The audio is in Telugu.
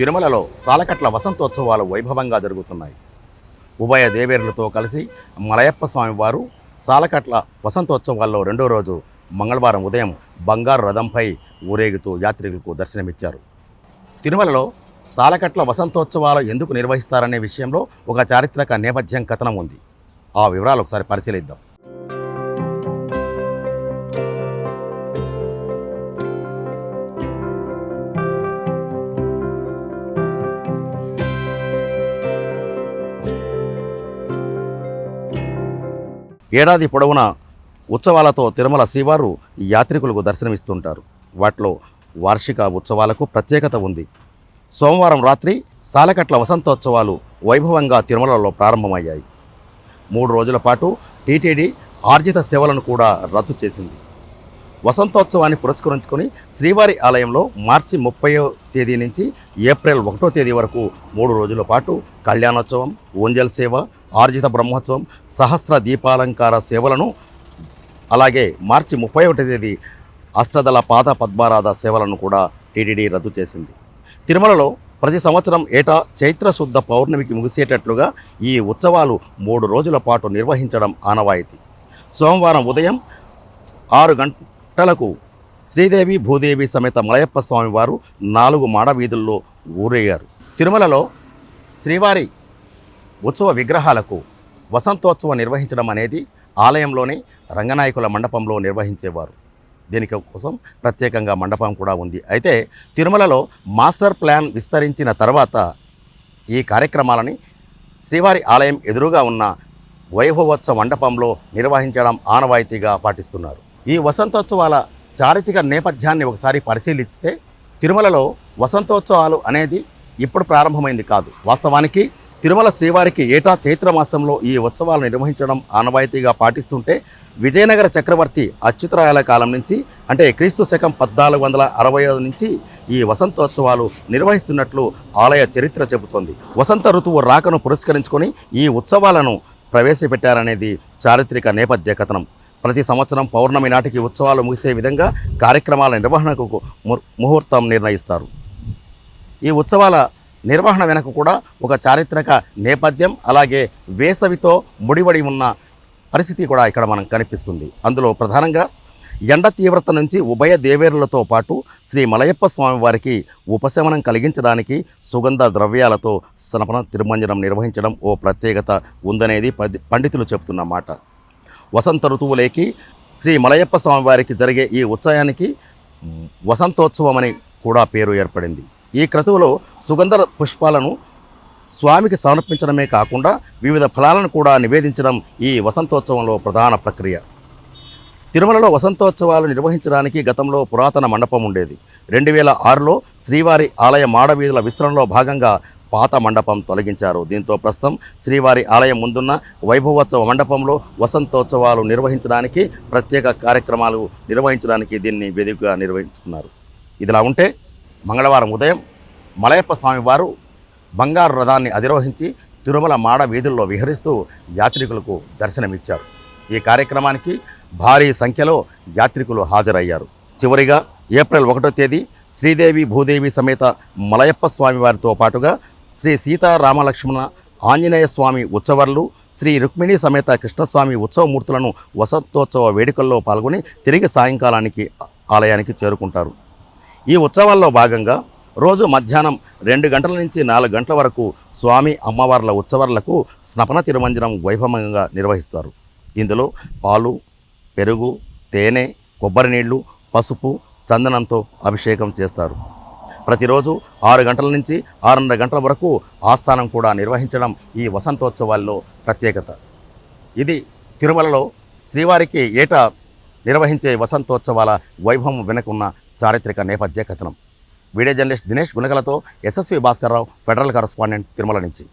తిరుమలలో సాలకట్ల వసంతోత్సవాలు వైభవంగా జరుగుతున్నాయి. ఉభయ దేవేరులతో కలిసి మలయప్ప స్వామి వారు సాలకట్ల వసంతోత్సవాల్లో రెండో రోజు మంగళవారం ఉదయం బంగారు రథంపై ఊరేగుతూ యాత్రికులకు దర్శనమిచ్చారు. తిరుమలలో సాలకట్ల వసంతోత్సవాలు ఎందుకు నిర్వహిస్తారనే విషయంలో ఒక చారిత్రక నేపథ్యం కథనం ఉంది. ఆ వివరాలు ఒకసారి పరిశీలిద్దాం. ఏడాది పొడవునా ఉత్సవాలతో తిరుమల శ్రీవారు యాత్రికులకు దర్శనమిస్తుంటారు. వాటిలో వార్షిక ఉత్సవాలకు ప్రత్యేకత ఉంది. సోమవారం రాత్రి సాలకట్ల వసంతోత్సవాలు వైభవంగా తిరుమలలో ప్రారంభమయ్యాయి. 3 రోజుల పాటు టీటీడీ ఆర్జిత సేవలను కూడా రద్దు చేసింది. వసంతోత్సవాన్ని పురస్కరించుకొని శ్రీవారి ఆలయంలో మార్చి 30వ తేదీ నుంచి ఏప్రిల్ 1వ తేదీ వరకు 3 రోజుల పాటు కళ్యాణోత్సవం, ఓంజల్ సేవ, ఆర్జిత బ్రహ్మోత్సవం, సహస్ర దీపాలంకార సేవలను, అలాగే మార్చి 31వ తేదీ అష్టదళ పాద పద్మారాధ సేవలను కూడా టీటీడీ రద్దు చేసింది. తిరుమలలో ప్రతి సంవత్సరం ఏటా చైత్ర శుద్ధ పౌర్ణమికి ముగిసేటట్లుగా ఈ ఉత్సవాలు 3 రోజుల పాటు నిర్వహించడం ఆనవాయితీ. సోమవారం ఉదయం 6 గంటలకు శ్రీదేవి భూదేవి సమేత మలయప్ప స్వామి వారు 4 మాడవీధుల్లో ఊరేగారు. తిరుమలలో శ్రీవారి ఉత్సవ విగ్రహాలకు వసంతోత్సవం నిర్వహించడం అనేది ఆలయంలోని రంగనాయకుల మండపంలో నిర్వహించేవారు. దీనికి కోసం ప్రత్యేకంగా మండపం కూడా ఉంది. అయితే తిరుమలలో మాస్టర్ ప్లాన్ విస్తరించిన తర్వాత ఈ కార్యక్రమాలని శ్రీవారి ఆలయం ఎదురుగా ఉన్న వైభవోత్సవ మండపంలో నిర్వహించడం ఆనవాయితీగా పాటిస్తున్నారు. ఈ వసంతోత్సవాల చారిత్రక నేపథ్యాన్ని ఒకసారి పరిశీలిస్తే తిరుమలలో వసంతోత్సవాలు అనేది ఇప్పుడు ప్రారంభమైంది కాదు. వాస్తవానికి తిరుమల శ్రీవారికి ఏటా చైత్రమాసంలో ఈ ఉత్సవాలు నిర్వహించడం ఆనవాయితీగా పాటిస్తుంటే విజయనగర చక్రవర్తి అచ్యుతరాయల కాలం నుంచి, అంటే క్రీస్తు శకం 1465 నుంచి ఈ వసంతోత్సవాలు నిర్వహిస్తున్నట్లు ఆలయ చరిత్ర చెబుతోంది. వసంత ఋతువు రాకను పురస్కరించుకొని ఈ ఉత్సవాలను ప్రవేశపెట్టారనేది చారిత్రక నేపథ్య కథనం. ప్రతి సంవత్సరం పౌర్ణమి నాటికి ఉత్సవాలు ముగిసే విధంగా కార్యక్రమాల నిర్వహణకు ముహూర్తం నిర్ణయిస్తారు. ఈ ఉత్సవాల నిర్వహణ వెనక కూడా ఒక చారిత్రక నేపథ్యం, అలాగే వేసవితో ముడివడి ఉన్న పరిస్థితి కూడా ఇక్కడ మనకు కనిపిస్తుంది. అందులో ప్రధానంగా ఎండ తీవ్రత నుంచి ఉభయ దేవేరులతో పాటు శ్రీ మలయప్ప స్వామి వారికి ఉపశమనం కలిగించడానికి సుగంధ ద్రవ్యాలతో స్నపన తిరుమంజనం నిర్వహించడం ఓ ప్రత్యేకత ఉందనేది పండితులు చెబుతున్న మాట. వసంత ఋతువులేకి శ్రీ మలయప్ప స్వామి వారికి జరిగే ఈ ఉత్సవానికి వసంతోత్సవం అని కూడా పేరు ఏర్పడింది. ఈ క్రతువులో సుగంధ పుష్పాలను స్వామికి సమర్పించడమే కాకుండా వివిధ ఫలాలను కూడా నివేదించడం ఈ వసంతోత్సవంలో ప్రధాన ప్రక్రియ. తిరుమలలో వసంతోత్సవాలు నిర్వహించడానికి గతంలో పురాతన మండపం ఉండేది. 2006లో శ్రీవారి ఆలయ మాడవీధుల విస్తరణలో భాగంగా పాత మండపం తొలగించారు. దీంతో ప్రస్తుతం శ్రీవారి ఆలయం ముందున్న వైభవోత్సవ మండపంలో వసంతోత్సవాలు నిర్వహించడానికి, ప్రత్యేక కార్యక్రమాలు నిర్వహించడానికి దీన్ని వేదికగా నిర్వహించుకున్నారు. ఇదిలా ఉంటే మంగళవారం ఉదయం మలయప్ప స్వామి వారు బంగారు రథాన్ని అధిరోహించి తిరుమల మాడ వీధుల్లో విహరిస్తూ యాత్రికులకు దర్శనమిచ్చారు. ఈ కార్యక్రమానికి భారీ సంఖ్యలో యాత్రికులు హాజరయ్యారు. చివరిగా ఏప్రిల్ 1వ తేదీ శ్రీదేవి భూదేవి సమేత మలయప్ప స్వామి వారితో పాటుగా శ్రీ సీతారామలక్ష్మణ ఆంజనేయ స్వామి ఉత్సవర్లు, శ్రీ రుక్మిణి సమేత కృష్ణస్వామి ఉత్సవమూర్తులను వసంతోత్సవ వేడుకల్లో పాల్గొని తిరిగి సాయంకాలానికి ఆలయానికి చేరుకుంటారు. ఈ ఉత్సవాల్లో భాగంగా రోజు మధ్యాహ్నం 2 గంటల నుంచి 4 గంటల వరకు స్వామి అమ్మవార్ల ఉత్సవాలకు స్నపన తిరుమంజనం వైభవంగా నిర్వహిస్తారు. ఇందులో పాలు, పెరుగు, తేనె, కొబ్బరి నీళ్లు, పసుపు, చందనంతో అభిషేకం చేస్తారు. ప్రతిరోజు 6 గంటల నుంచి 6:30 గంటల వరకు ఆస్థానం కూడా నిర్వహించడం ఈ వసంతోత్సవాల్లో ప్రత్యేకత. ఇది తిరుమలలో శ్రీవారికి ఏటా నిర్వహించే వసంతోత్సవాల వైభవం వెనుకున్న చారిత్రక నేపథ్య కథనం. Video journalist Dinesh గుణగలతో SSV Bhaskar Rao, federal correspondent, Tirumala నుంచి.